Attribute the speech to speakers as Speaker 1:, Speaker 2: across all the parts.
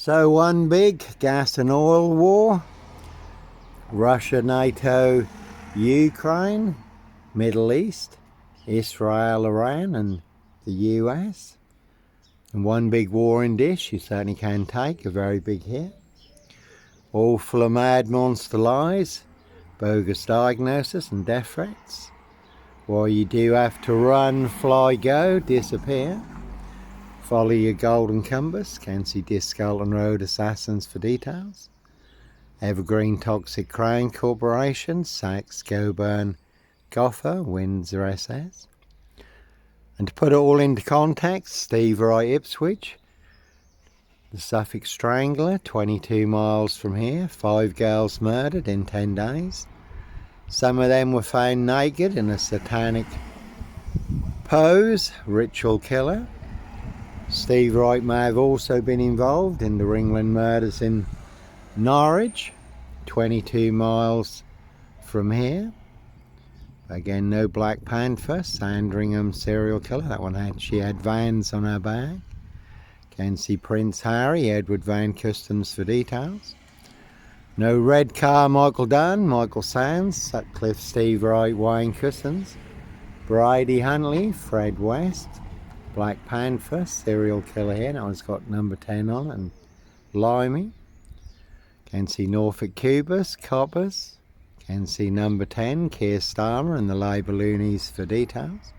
Speaker 1: So one big gas and oil war, Russia, NATO, Ukraine, Middle East, Israel, Iran and the US. And one big war in dish, you certainly can take a very big hit. All full of mad monster lies, bogus diagnosis and death threats. While you do have to run, fly, go, disappear. Follow your golden compass, can see Discalton Road assassins for details. Evergreen Toxic Crown Corporation, Saks, Goburn, Gotha, Windsor SS. And to put it all into context, Steve Wright Ipswich, the Suffolk Strangler, 22 miles from here, 5 girls murdered in 10 days. Some of them were found naked in a satanic pose, ritual killer. Steve Wright may have also been involved in the Ringland murders in Norwich, 22 miles from here. Again, no Black Panther, Sandringham serial killer. That one she had vans on her bag. Can see Prince Harry, Edward Van Customs for details. No red car, Michael Dunn, Michael Sands, Sutcliffe, Steve Wright, Wayne Customs. Brady Huntley, Fred West. Black Panther, serial killer here. That one's got number 10 on it, and Limey. Can see Norfolk Cubus, Coppers. Can see number 10, Keir Starmer and the Labour loonies for details.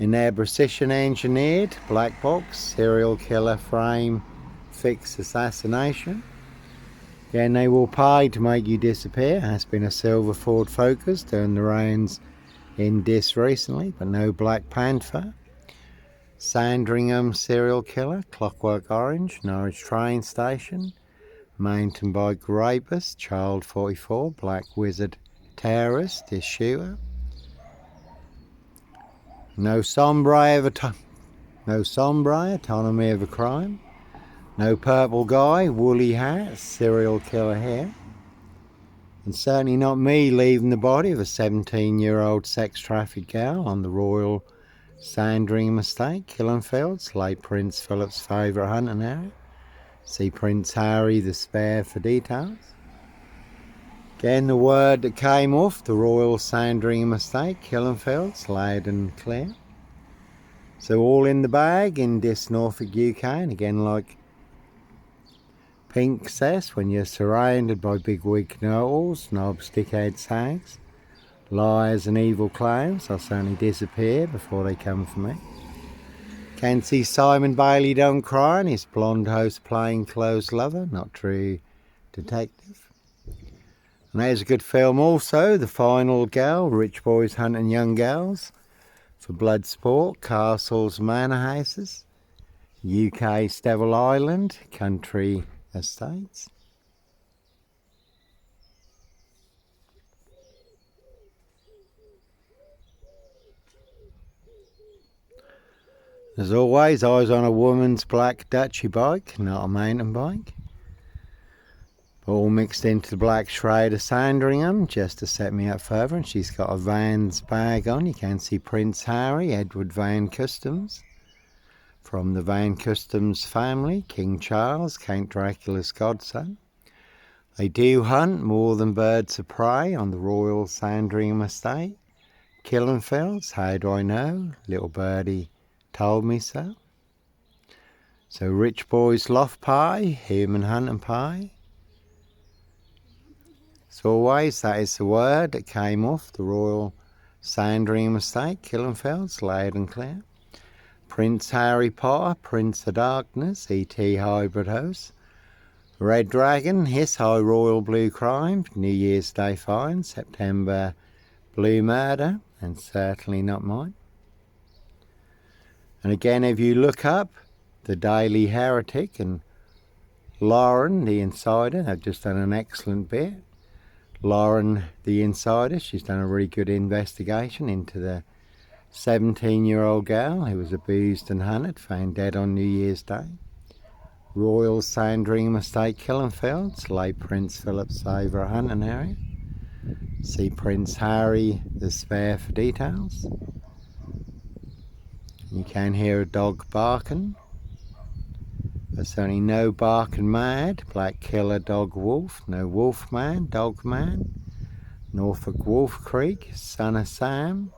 Speaker 1: In their precision engineered black box, serial killer frame, fix assassination. Again, they will pay to make you disappear. Has been a silver Ford Focus doing the rounds in Dis recently, but no Black Panther. Sandringham serial killer, Clockwork Orange, Norwich train station. Mountain bike rapist, Child 44, Black Wizard terrorist, this shooter. No sombre, autonomy of a crime. No purple guy, woolly hat, serial killer here. And certainly not me leaving the body of a 17-year-old sex trafficked girl on the Royal Sandringham estate, Killenfields, late Prince Philip's favourite hunting area. See Prince Harry the Spare for details. Again, the word that came off the Royal Sandringham estate, Killenfields, loud and clear. So all in the bag in this Norfolk, UK, and again, like Pink says, when you're surrounded by big wig know-alls, knobs, dickheads, hags, liars and evil clowns, I'll certainly disappear before they come for me. Can see Simon Bailey Don't Cry and his blonde host plainclothes lover, not true detective. And there's a good film also, The Final Girl, Rich Boys Hunting Young Girls for blood sport, castles, manor houses, UK Devil Island, country estates. As always, I was on a woman's black Dutchy bike, not a mountain bike. All mixed into the black shroud of Sandringham, just to set me up further. And she's got a Vans bag on. You can see Prince Harry, Edward Van Customs. From the Van Customs family, King Charles, Count Dracula's godson. They do hunt more than birds of prey on the Royal Sandringham estate. Killenfields, how do I know? Little birdie told me so. So rich boys loft pie, human hunting pie. As always, that is the word that came off the Royal Sandringham estate, Killenfields, loud and clear. Prince Harry Potter, Prince of Darkness, E.T. hybrid host. Red Dragon, His High Royal Blue Crime, New Year's Day Fine, September Blue Murder, and certainly not mine. And again, if you look up the Daily Heretic and Lauren, the Insider, have just done an excellent bit. Lauren, the Insider, she's done a really good investigation into the 17-year-old girl who was abused and hunted, found dead on New Year's Day. Royal Sandringham estate, Killenfields, late Prince Philip's favourite hunting area. See Prince Harry the Spare for details. You can hear a dog barking. But certainly no barking mad, black killer dog wolf, no wolf man, dog man, Norfolk Wolf Creek, son of Sam,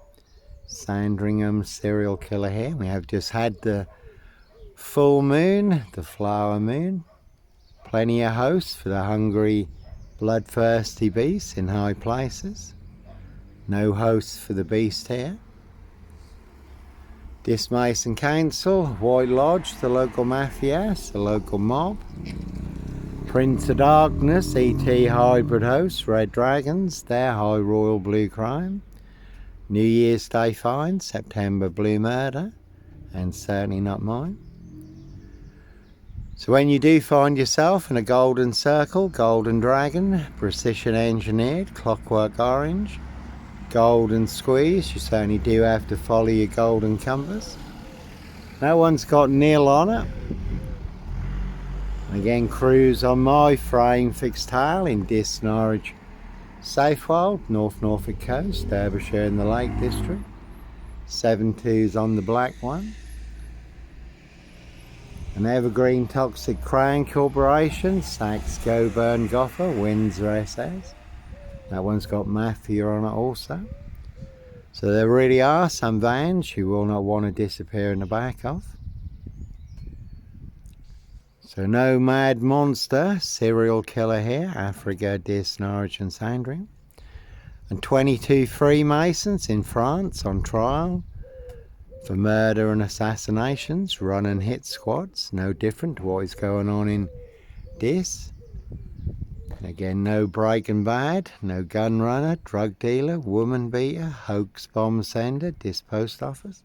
Speaker 1: Sandringham serial killer here. We have just had the full moon, the flower moon. Plenty of hosts for the hungry, bloodthirsty beasts in high places. No hosts for the beast here. This Mason Council, White Lodge, the local mafias, the local mob. Prince of Darkness, ET hybrid hosts, Red Dragons, their high royal blue crime. New Year's Day fine, September blue murder, and certainly not mine. So when you do find yourself in a golden circle, golden dragon, precision engineered, clockwork orange, golden squeeze, you certainly do have to follow your golden compass. No one's got nil on it. Again, cruise on my frame fixed tail in Dis Norwich, Southwold, North Norfolk coast, Derbyshire in the Lake District. 7.2's on the black one. An evergreen toxic crown corporation, Saks Goburn Gotha, Windsor SS. That one's got Mafia on it also. So there really are some vans you will not want to disappear in the back of. So no mad monster, serial killer here, Africa, Dis, Norwich and Sandringham. And 22 Freemasons in France on trial for murder and assassinations, run and hit squads, no different to what is going on in Dis. Again, no breaking bad, no gun runner, drug dealer, woman beater, hoax bomb sender, Dis post office.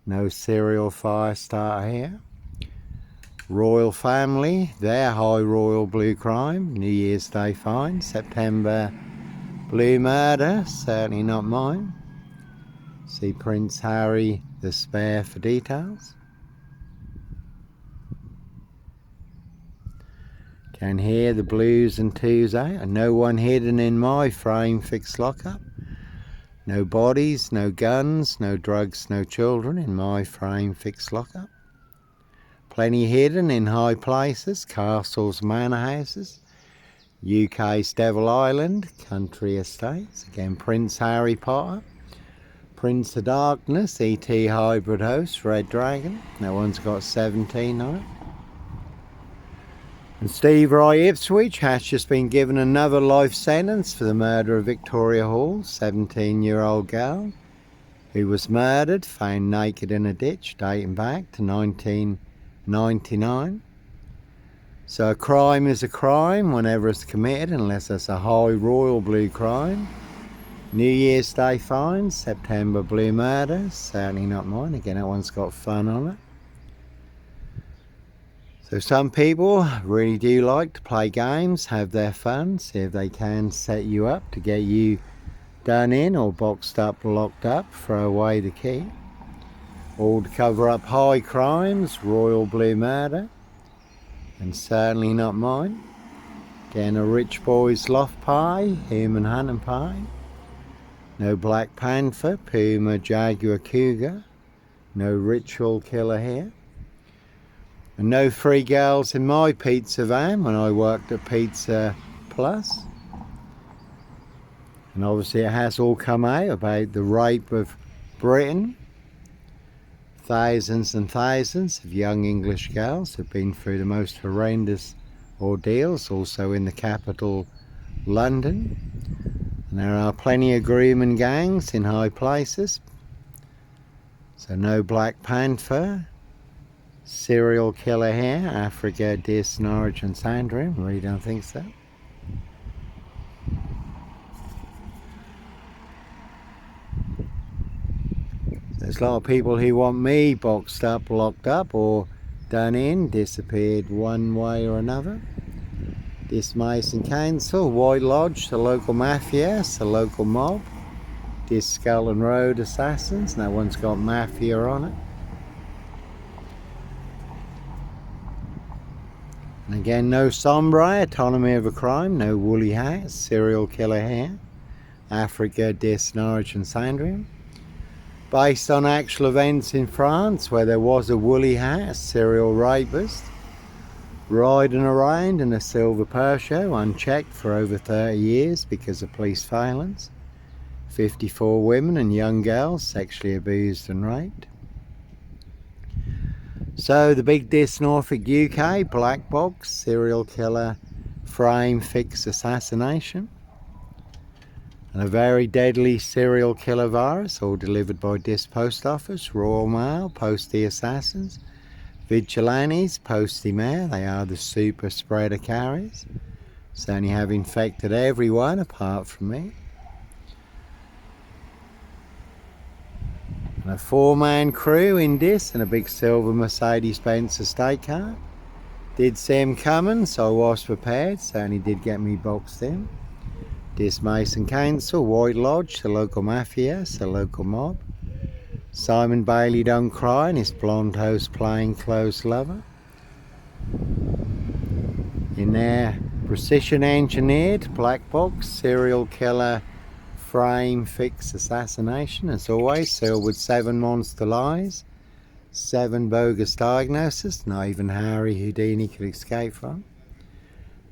Speaker 1: No serial fire starter here. Royal family, their high royal blue crime, New Year's Day fine, September blue murder, certainly not mine. See Prince Harry the Spare for details. Can hear the blues and twos out, and no one hidden in my frame fixed lockup. No bodies, no guns, no drugs, no children in my frame fixed lockup. Plenty hidden in high places, castles, manor houses. UK's Devil Island, country estates. Again, Prince Harry Potter. Prince of Darkness, ET hybrid host, Red Dragon. That one's got 17 on it. And Steve Roy Ipswich has just been given another life sentence for the murder of Victoria Hall, 17-year-old girl who was murdered, found naked in a ditch dating back to 1999. So a crime is a crime whenever it's committed, unless it's a high royal blue crime. New Year's Day fine, September blue murder, certainly not mine. Again, that one's got fun on it. So some people really do like to play games, have their fun, see if they can set you up to get you done in or boxed up, locked up, throw away the key. All to cover up high crimes, royal blue murder, and certainly not mine. Again, a rich boy's loft pie, human hunting pie. No Black Panther, Puma, Jaguar, Cougar. No ritual killer here. And no free girls in my pizza van when I worked at Pizza Plus. And obviously it has all come out about the rape of Britain. Thousands and thousands of young English girls have been through the most horrendous ordeals, also in the capital, London. And there are plenty of grooming gangs in high places. So no Black Panther, serial killer here, Africa, Dis, Norwich and Sandringham. Really don't think so. There's a lot of people who want me boxed up, locked up, or done in, disappeared one way or another. Dis Mason Council, White Lodge, the local mafias, the local mob. Dis Skull and Road assassins, that one's got mafia on it. And again, no sombre, autonomy of a crime, no woolly hats, serial killer here. Africa, Dis, Norwich and Sandringham. Based on actual events in France where there was a woolly hat, serial rapist, riding around in a silver Peugeot unchecked for over 30 years because of police failings. 54 women and young girls sexually abused and raped. So the big dis Norfolk UK, black box, serial killer, frame fix assassination. And a very deadly serial killer virus, all delivered by Dis Post Office, Royal Mail, Postie Assassins, Vigilantes, Postie Mail. They are the super spreader carriers. Certainly have infected everyone apart from me. And a 4-man crew in Dis and a big silver Mercedes-Benz estate car. Did see him coming, so I was prepared. Certainly did get me boxed in. Dis Mason Council, White Lodge, the local mafia, the local mob. Simon Bailey Don't Cry and his blonde host plain clothes lover. In there, precision engineered black box serial killer frame fix assassination, as always, sealed with 7 monster lies, 7 bogus diagnoses, not even Harry Houdini could escape from.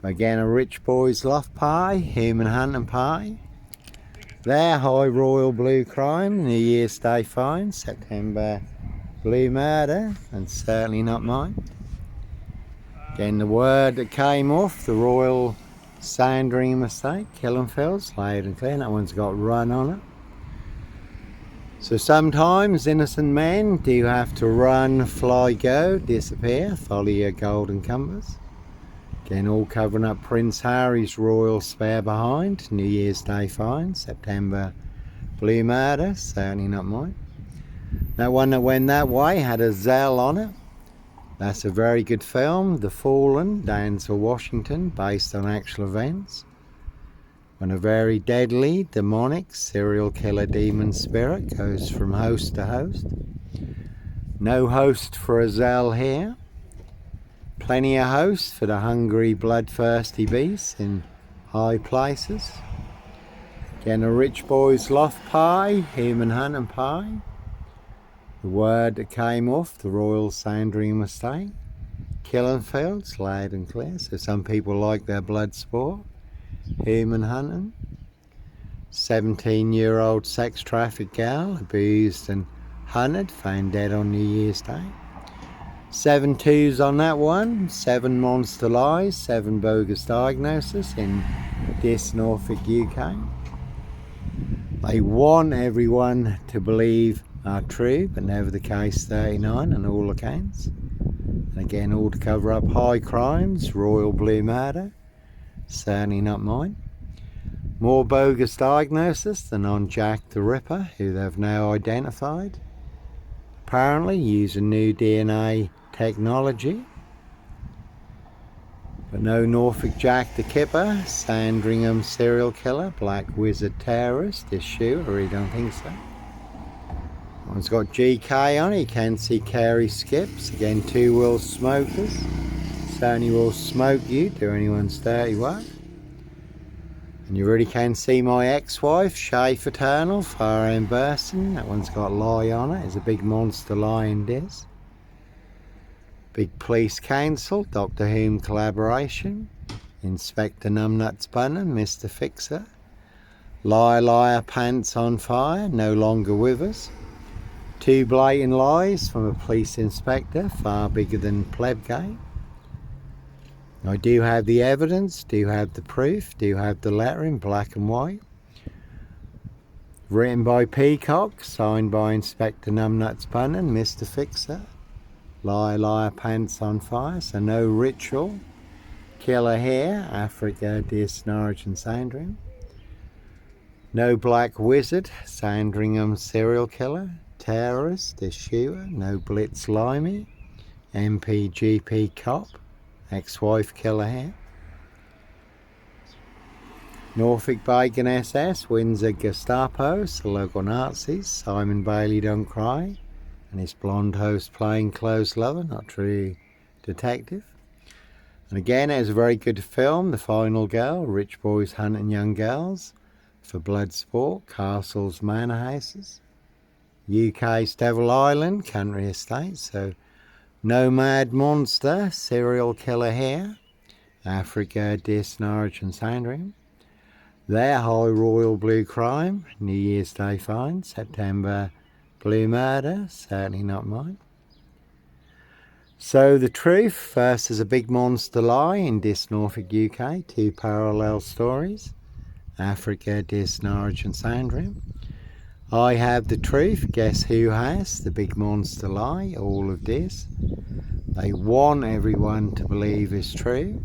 Speaker 1: But again, a rich boy's loft pie, human hunting pie. There, high royal blue crime, New Year's Day fine, September blue murder, and certainly not mine. Again, the word that came off the royal Sandringham estate, Killenfields, loud and clear. That one's got run on it. So sometimes innocent men do have to run, fly, go, disappear, follow your golden compass. Again, all covering up Prince Harry's royal spare behind, New Year's Day fine, September blue murder, certainly not mine. That one that went that way had a Zell on it. That's a very good film, The Fallen, Denzel Washington, based on actual events. When a very deadly, demonic, serial killer demon spirit goes from host to host. No host for a Zell here. Plenty of hosts for the hungry, bloodthirsty beasts in high places. Again, a rich boy's loft pie, human hunting pie. The word that came off the royal Sandringham estate, Killenfields, loud and clear. So some people like their blood sport, human hunting. 17-year-old sex trafficked gal, abused and hunted, found dead on New Year's Day. 7 twos on that one, 7 monster lies, 7 bogus diagnoses in Dis Norfolk UK. They want everyone to believe are true, but never the case 39 on all accounts. And again, all to cover up high crimes, royal blue murder, certainly not mine. More bogus diagnosis than on Jack the Ripper, who they've now identified. Apparently using new DNA technology. But no Norfolk Jack the Kipper, Sandringham serial killer, black wizard terrorist issue, I really don't think so. One's got GK on it, you can see Carey skips. Again, 2-wheel smokers. Certainly will smoke you, do anyone's dirty work. And you really can see my ex-wife, Shay Fraternal, fire end bursting. That one's got lie on it, it's a big monster lie in this. Big police council, Doctor Who collaboration. Inspector Numbnuts Bunham, Mr. Fixer. Liar, liar, pants on fire, no longer with us. 2 blatant lies from a police inspector, far bigger than Plebgate. I do have the evidence, do have the proof, do have the letter in black and white. Written by Peacock, signed by Inspector Numbnuts Bunham, Mr. Fixer. Liar, liar, pants on fire, so no ritual. Killer here, Africa, Dis, Norwich and Sandringham. No black wizard, Sandringham serial killer. Terrorist, eschewer, no blitz limey, MP, GP cop, ex-wife killer here. Norfolk Bacon SS, Windsor Gestapo, the local Nazis, Simon Bailey Don't Cry, and his blonde host plainclothes lover, not true detective. And again, it was a very good film, The Final Girl, rich boys hunting young girls for blood sport, castles, manor houses. UK's Devil Island, country estate, so Nomad monster, serial killer here. Africa, Dis, Norwich and Sandringham. Their high royal blue crime, New Year's Day find, September blue murder, certainly not mine. So the truth, first is a big monster lie in Dis, Norfolk, UK, two parallel stories, Africa, Dis, Norwich and Sandringham. I have the truth, guess who has the big monster lie, all of this. They want everyone to believe is true,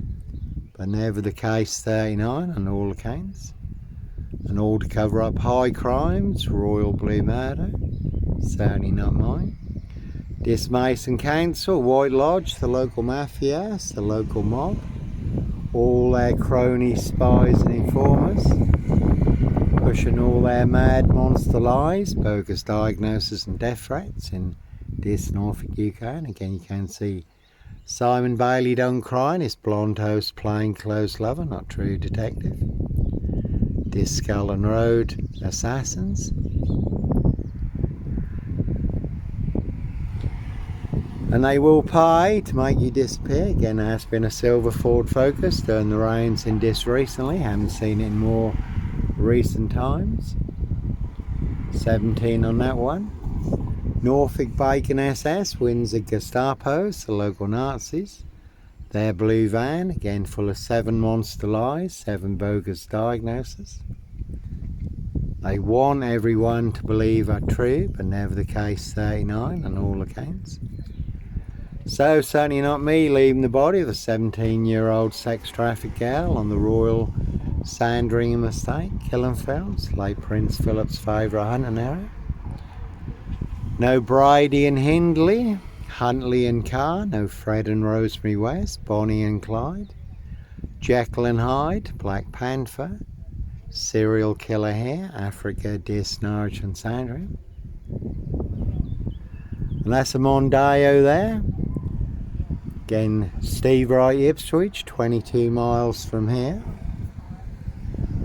Speaker 1: but never the case 39 on all accounts. And all to cover up high crimes, royal blue murder, certainly not mine. Dis Mason Council, White Lodge, the local mafias, the local mob, all their cronies, spies and informers, pushing all their mad monster lies, bogus diagnosis and death threats in Dis, Norfolk, UK. And again you can see Simon Bailey don't cry and his blonde host plain clothes lover, not true detective. Dis Scullin Road assassins. And they will pay to make you disappear. Again, there has been a silver Ford Focus during the rains in Dis recently. Haven't seen it in more recent times. 17 on that one. Norfolk Bacon SS, Windsor Gestapos, the local Nazis. Their blue van, again full of 7 monster lies, 7 bogus diagnoses. They want everyone to believe are true, but never the case 39 on all accounts. So certainly not me leaving the body of a 17-year-old sex trafficked girl on the Royal Sandringham estate, Killenfelds, late Prince Philip's favourite hunting area. No Brady and Hindley, Huntley and Carr, no Fred and Rosemary West, Bonnie and Clyde, Jekyll and Hyde, Black Panther, serial killer here, Africa, Dis, Norwich and Sandringham. And that's a Mondeo there. Again, Steve Wright, Ipswich, 22 miles from here.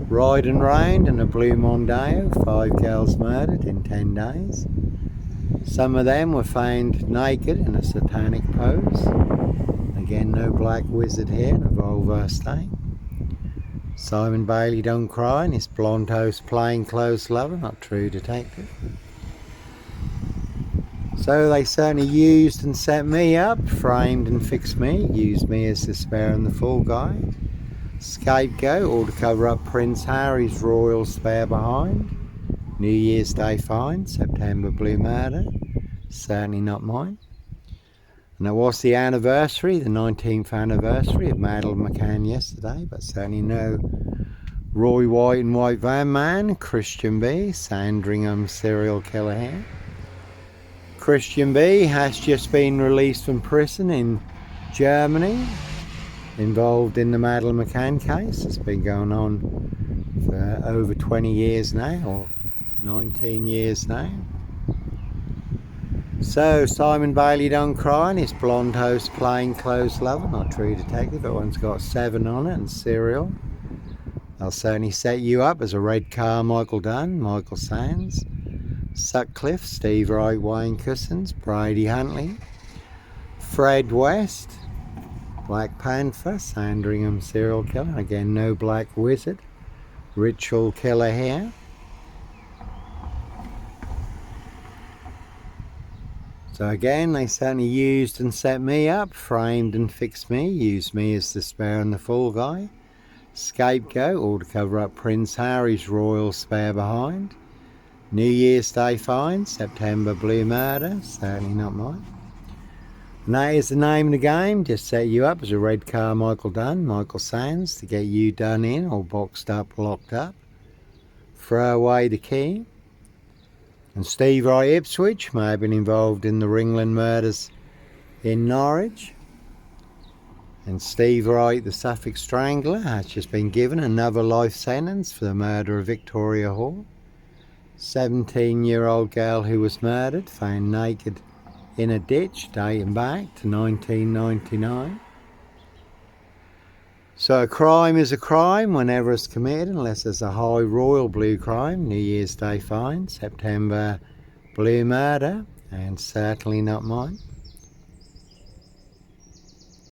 Speaker 1: Ride and rained and a blue Mondeo, 5 girls murdered in 10 days. Some of them were found naked in a satanic pose. Again, no black wizard here in a Volvo estate. Simon Bailey don't cry and his blonde host plain clothes lover, not true detective. So they certainly used and set me up, framed and fixed me, used me as the spare and the fool guy. Scapegoat, all to cover up Prince Harry's royal spare behind. New Year's Day find, September blue murder, certainly not mine. And it was the anniversary, the 19th anniversary of Madeline McCann yesterday, but certainly no Roy White and White Van Man, Christian B, Sandringham serial killer here. Christian B has just been released from prison in Germany, involved in the Madeline McCann case. It's been going on for over 20 years now, or 19 years now. So Simon Bailey don't cry and his blonde host plain clothes lover, not true detective. That one's got 7 on it and serial. They'll certainly set you up as a red car Michael Dunn, Michael Sands, Sutcliffe, Steve Wright, Wayne Cousins, Brady Huntley, Fred West, Black Panther, Sandringham serial killer. Again, no black wizard, ritual killer here. So again, they certainly used and set me up, framed and fixed me, used me as the spare and the fool guy. Scapegoat, all to cover up Prince Harry's royal spare behind. New Year's Day find, September blue murder, certainly not mine. And that is the name of the game, just set you up as a red car Michael Dunn, Michael Sands, to get you done in or boxed up, locked up. Throw away the key. And Steve Wright Ipswich may have been involved in the Ringland murders in Norwich. And Steve Wright, the Suffolk Strangler, has just been given another life sentence for the murder of Victoria Hall. 17-year-old girl who was murdered, found naked in a ditch dating back to 1999. So a crime is a crime whenever it's committed, unless it's a high royal blue crime, New Year's Day find, September blue murder, and certainly not mine.